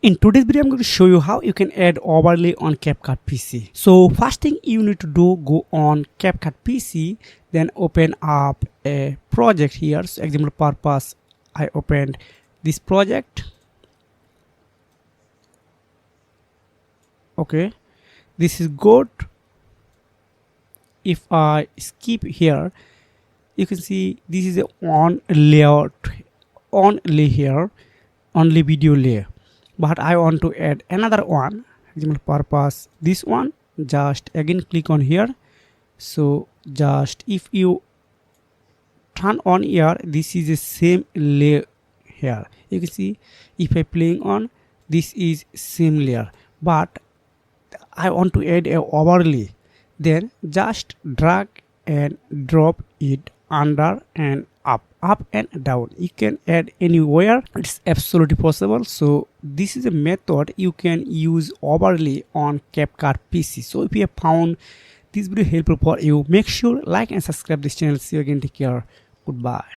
In today's video, I'm going to show you how you can add overlay on CapCut PC. So first thing you need to do, go on CapCut PC, then open up a project here. So example purpose, I opened this project. Okay, this is good. If I skip here, you can see this is a on layout, only here, only video layer. But I want to add another one, example purpose, this one. Just again click on here. So just if you turn on here, this is the same layer here. You can see if I playing on, this is same layer, but I want to add a overlay. Then just drag and drop it under and up and down. You can add anywhere, it's absolutely possible. So this is a method you can use overlay on CapCut PC. So if you have found this video helpful for you, make sure like and subscribe this channel. See you again, take care, goodbye.